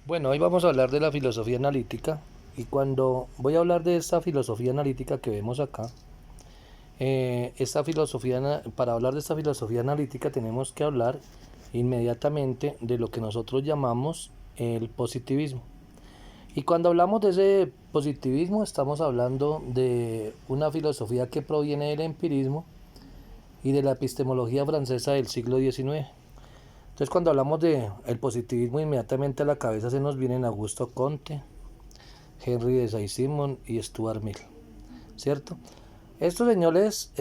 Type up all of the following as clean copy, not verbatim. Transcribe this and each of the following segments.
Bueno, hoy vamos a hablar de la filosofía analítica y cuando voy a hablar de esta filosofía analítica que vemos acá, para hablar de esta filosofía analítica tenemos que hablar inmediatamente de lo que nosotros llamamos el positivismo. Y cuando hablamos de ese positivismo estamos hablando de una filosofía que proviene del empirismo y de la epistemología francesa del siglo XIX. Entonces cuando hablamos de el positivismo inmediatamente a la cabeza se nos vienen Augusto Comte, Henry de Saint-Simon y Stuart Mill, ¿cierto? Estos señores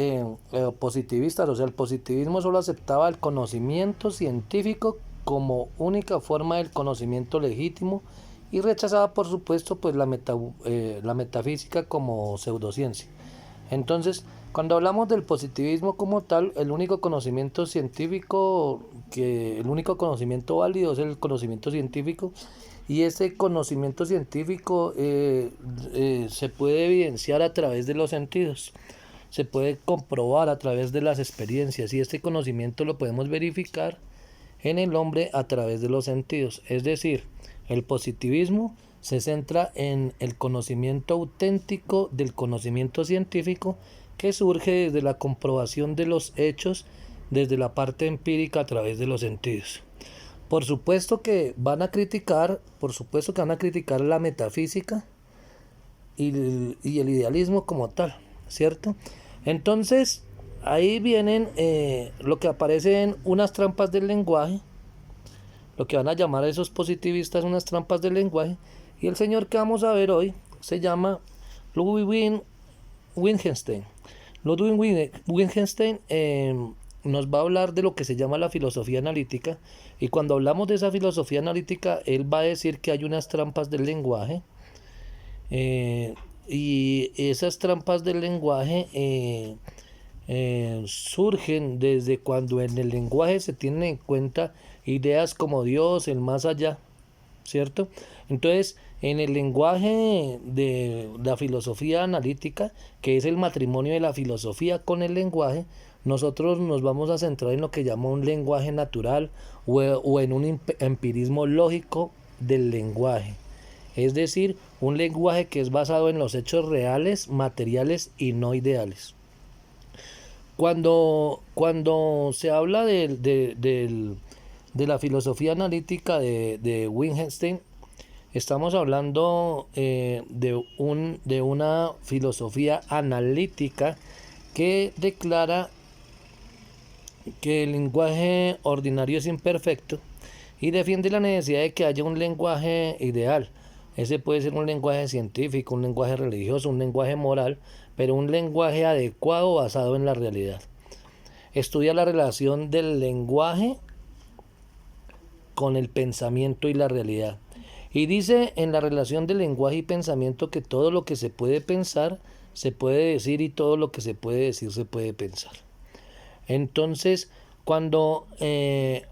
positivistas, o sea, el positivismo solo aceptaba el conocimiento científico como única forma del conocimiento legítimo y rechazaba, por supuesto, pues la metafísica como pseudociencia. Entonces, cuando hablamos del positivismo como tal, el único conocimiento científico, el único conocimiento válido es el conocimiento científico, y ese conocimiento científico se puede evidenciar a través de los sentidos, se puede comprobar a través de las experiencias, y este conocimiento lo podemos verificar en el hombre a través de los sentidos. Es decir, el positivismo se centra en el conocimiento auténtico del conocimiento científico que surge desde la comprobación de los hechos desde la parte empírica a través de los sentidos. Por supuesto que van a criticar, la metafísica y el idealismo como tal, ¿cierto? Entonces, ahí vienen lo que aparecen unas trampas del lenguaje, lo que van a llamar a esos positivistas unas trampas del lenguaje, y el señor que vamos a ver hoy se llama Ludwig Wittgenstein. Ludwig Wittgenstein nos va a hablar de lo que se llama la filosofía analítica, y cuando hablamos de esa filosofía analítica, él va a decir que hay unas trampas del lenguaje, y esas trampas del lenguaje surgen desde cuando en el lenguaje se tienen en cuenta ideas como Dios, el más allá, ¿cierto? Entonces, en el lenguaje de la filosofía analítica, que es el matrimonio de la filosofía con el lenguaje, nosotros nos vamos a centrar en lo que llama un lenguaje natural o en un empirismo lógico del lenguaje. Es decir, un lenguaje que es basado en los hechos reales, materiales y no ideales. Cuando se habla de la filosofía analítica de Wittgenstein, estamos hablando de una filosofía analítica que declara que el lenguaje ordinario es imperfecto y defiende la necesidad de que haya un lenguaje ideal. Ese puede ser un lenguaje científico, un lenguaje religioso, un lenguaje moral, pero un lenguaje adecuado basado en la realidad. Estudia la relación del lenguaje con el pensamiento y la realidad. Y dice en la relación del lenguaje y pensamiento que todo lo que se puede pensar se puede decir, y todo lo que se puede decir se puede pensar. Entonces, cuando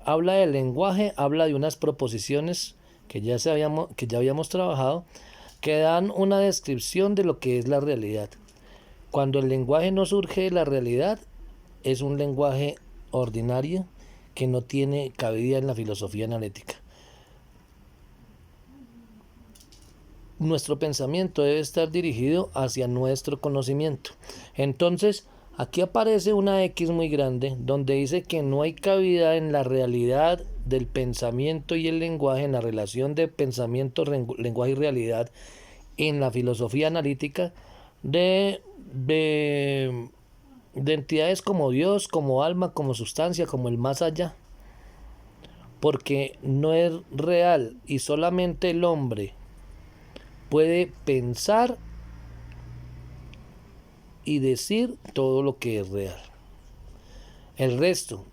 habla del lenguaje, habla de unas proposiciones que ya habíamos trabajado, que dan una descripción de lo que es la realidad. Cuando el lenguaje no surge de la realidad, es un lenguaje ordinario que no tiene cabida en la filosofía analítica. Nuestro pensamiento debe estar dirigido hacia nuestro conocimiento. Entonces, aquí aparece una X muy grande donde dice que no hay cabida en la realidad del pensamiento y el lenguaje, en la relación de pensamiento, lenguaje y realidad en la filosofía analítica de entidades como Dios, como alma, como sustancia, como el más allá. Porque no es real y solamente el hombre puede pensar y decir todo lo que es real. El resto,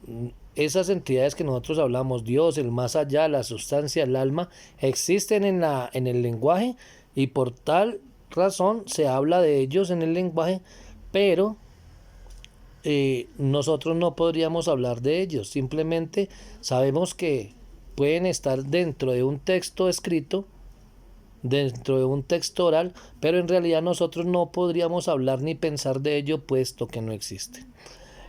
esas entidades que nosotros hablamos, Dios, el más allá, la sustancia, el alma, existen en el lenguaje, y por tal razón se habla de ellos en el lenguaje, pero nosotros no podríamos hablar de ellos. Simplemente sabemos que pueden estar dentro de un texto escrito, dentro de un texto oral, pero en realidad nosotros no podríamos hablar ni pensar de ello, puesto que no existe.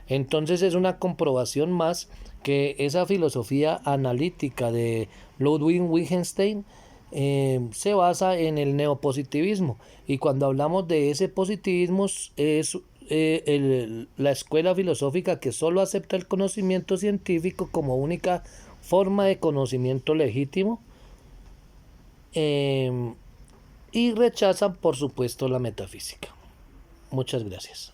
Entonces es una comprobación más que esa filosofía analítica de Ludwig Wittgenstein se basa en el neopositivismo. Y cuando hablamos de ese positivismo es la escuela filosófica que solo acepta el conocimiento científico como única forma de conocimiento legítimo, y rechazan, por supuesto, la metafísica. Muchas gracias.